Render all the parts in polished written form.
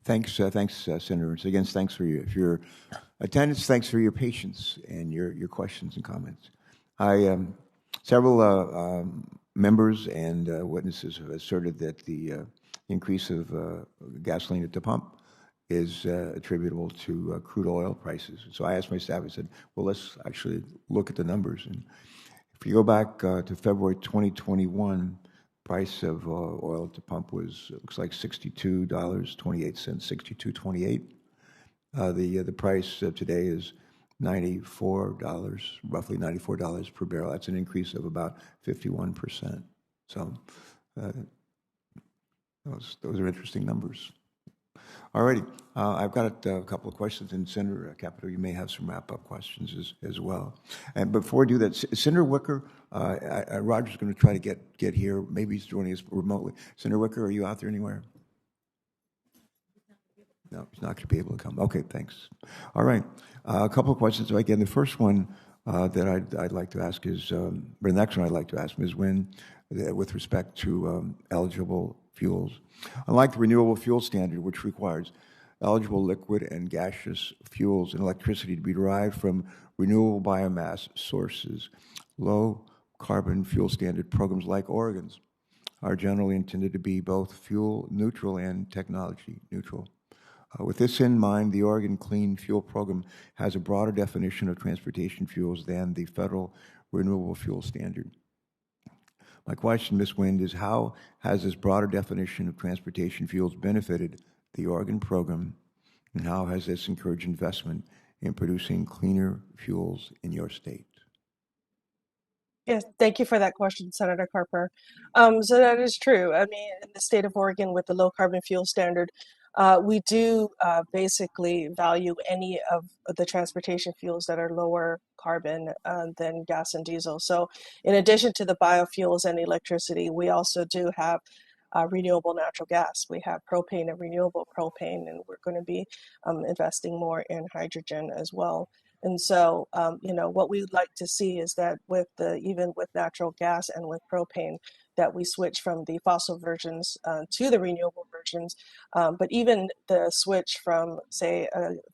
Thanks, Senator. So again, thanks for your attendance. Thanks for your patience and your questions and comments. Several members and witnesses have asserted that the increase of gasoline at the pump is attributable to crude oil prices. So I asked my staff, I said, well, let's actually look at the numbers. And if you go back to February 2021, price of oil at the pump was, it looks like $62.28, $62.28. The price today is $94, roughly $94 per barrel. That's an increase of about 51%. So those are interesting numbers. All righty. I've got a couple of questions, and Senator Capito, you may have some wrap-up questions as well. And before we do that, Senator Wicker, Roger's going to try to get here. Maybe he's joining us remotely. Senator Wicker, are you out there anywhere? No, he's not going to be able to come. Okay, thanks. All right. A couple of questions. Again, the first one that I'd like to ask is, or the next one I'd like to ask Ms. Nguyen, with respect to eligible fuels. Unlike the Renewable Fuel Standard, which requires eligible liquid and gaseous fuels and electricity to be derived from renewable biomass sources, low carbon fuel standard programs like Oregon's are generally intended to be both fuel neutral and technology neutral. With this in mind, the Oregon Clean Fuel Program has a broader definition of transportation fuels than the federal Renewable Fuel Standard. My question, Ms. Nguyen, is how has this broader definition of transportation fuels benefited the Oregon program, and how has this encouraged investment in producing cleaner fuels in your state? Yes, thank you for that question, Senator Carper. So that is true. I mean, in the state of Oregon with the low carbon fuel standard, we do basically value any of the transportation fuels that are lower carbon than gas and diesel. So in addition to the biofuels and electricity, we also do have renewable natural gas. We have propane and renewable propane, and we're going to be investing more in hydrogen as well. And so, what we'd like to see is that even with natural gas and with propane, that we switch from the fossil versions to the renewable versions. But even the switch from, say,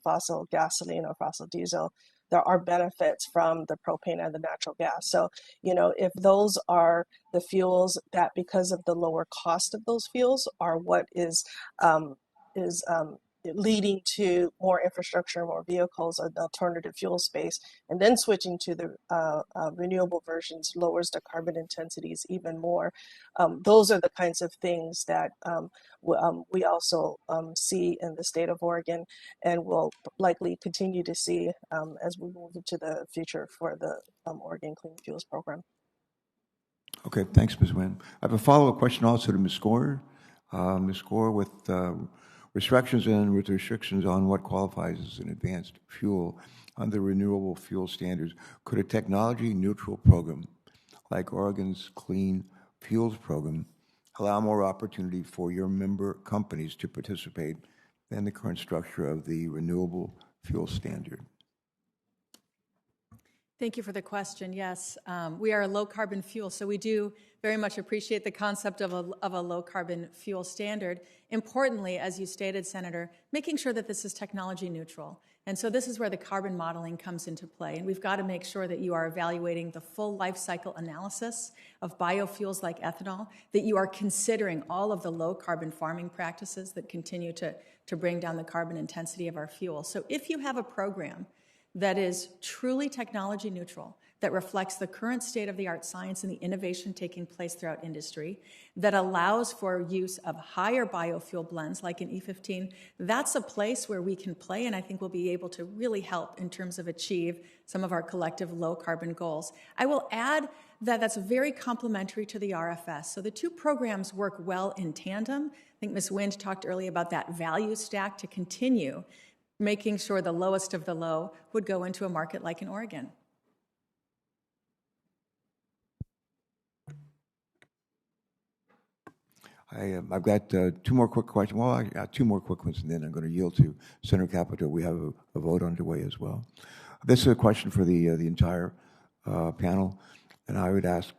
fossil gasoline or fossil diesel, there are benefits from the propane and the natural gas. So, if those are the fuels that, because of the lower cost of those fuels, are what is leading to more infrastructure, more vehicles, an alternative fuel space, and then switching to the renewable versions lowers the carbon intensities even more. Those are the kinds of things that we also see in the state of Oregon, and will likely continue to see as we move into the future for the Oregon Clean Fuels Program. Okay, thanks, Ms. Nguyen. I have a follow-up question also to Ms. Score. Ms. Score, with restrictions on what qualifies as an advanced fuel under renewable fuel standards, could a technology-neutral program like Oregon's Clean Fuels Program allow more opportunity for your member companies to participate than the current structure of the renewable fuel standard? Thank you for the question. Yes, we are a low-carbon fuel, so we do very much appreciate the concept of a low-carbon fuel standard. Importantly, as you stated, Senator, making sure that this is technology neutral. And so this is where the carbon modeling comes into play. And we've got to make sure that you are evaluating the full life cycle analysis of biofuels like ethanol, that you are considering all of the low-carbon farming practices that continue to bring down the carbon intensity of our fuel. So if you have a program that is truly technology neutral, that reflects the current state-of-the-art science and the innovation taking place throughout industry, that allows for use of higher biofuel blends like an E15, that's a place where we can play, and I think we'll be able to really help in terms of achieve some of our collective low-carbon goals. I will add that that's very complementary to the RFS. So the two programs work well in tandem. I think Ms. Wind talked earlier about that value stack to continue making sure the lowest of the low would go into a market like in Oregon. I've got two more quick questions. Well, I got two more quick ones, and then I'm going to yield to Senator Capito. We have a vote underway as well. This is a question for the entire panel, and I'd ask,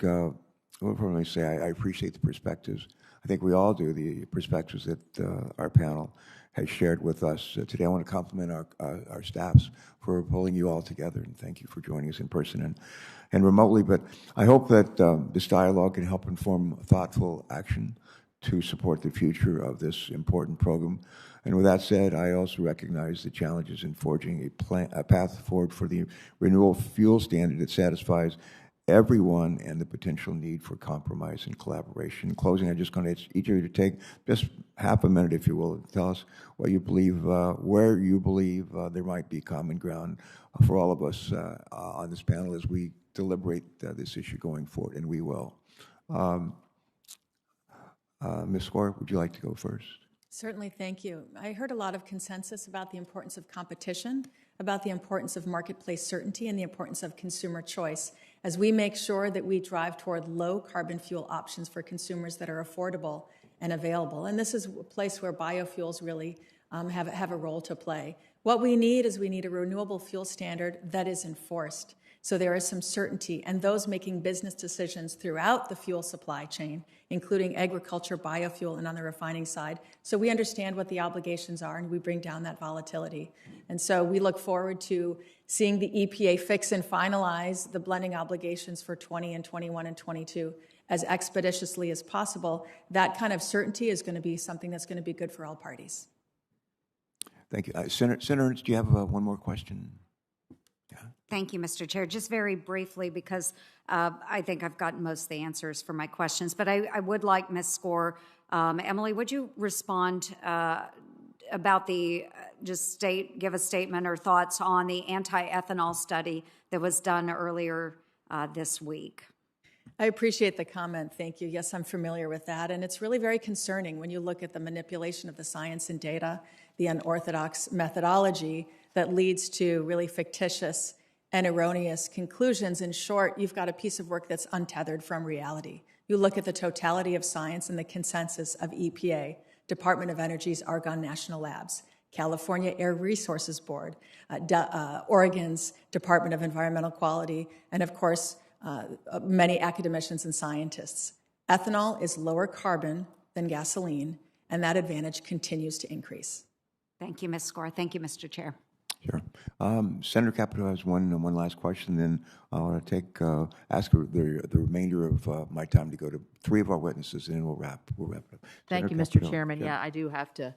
let me say, I appreciate the perspectives I think we all do, the perspectives that our panel has shared with us today. I want to compliment our staffs for pulling you all together, and thank you for joining us in person and remotely. But I hope that this dialogue can help inform thoughtful action to support the future of this important program. And with that said, I also recognize the challenges in forging a path forward for the renewable fuel standard that satisfies everyone and the potential need for compromise and collaboration. In closing, I'm just going to ask each of you to take just half a minute, if you will, to tell us what you believe, where you believe there might be common ground for all of us on this panel as we deliberate this issue going forward, and we will. Ms. Score, would you like to go first? Certainly, thank you. I heard a lot of consensus about the importance of competition, about the importance of marketplace certainty, and the importance of consumer choice as we make sure that we drive toward low carbon fuel options for consumers that are affordable and available. And this is a place where biofuels really have a role to play. What we need is a renewable fuel standard that is enforced. So there is some certainty, and those making business decisions throughout the fuel supply chain, including agriculture, biofuel, and on the refining side. So we understand what the obligations are, and we bring down that volatility. And so we look forward to seeing the EPA fix and finalize the blending obligations for 20 and 21 and 22 as expeditiously as possible. That kind of certainty is going to be something that's going to be good for all parties. Thank you. Senator Ernst, do you have one more question? Thank you, Mr. Chair. Just very briefly, because I think I've gotten most of the answers for my questions, but I would like Ms. Score, Emily, would you respond about give a statement or thoughts on the anti-ethanol study that was done earlier this week? I appreciate the comment. Thank you. Yes, I'm familiar with that. And it's really very concerning when you look at the manipulation of the science and data, the unorthodox methodology that leads to really fictitious and erroneous conclusions. In short, you've got a piece of work that's untethered from reality. You look at the totality of science and the consensus of EPA, Department of Energy's Argonne National Labs, California Air Resources Board, Oregon's Department of Environmental Quality, and of course, many academicians and scientists. Ethanol is lower carbon than gasoline, and that advantage continues to increase. Thank you, Ms. Score. Thank you, Mr. Chair. Sure. Senator Capito has one last question, then I'll ask the remainder of my time to go to three of our witnesses, and then we'll wrap it up. Thank you, Mr. Chairman. Yeah, I do have to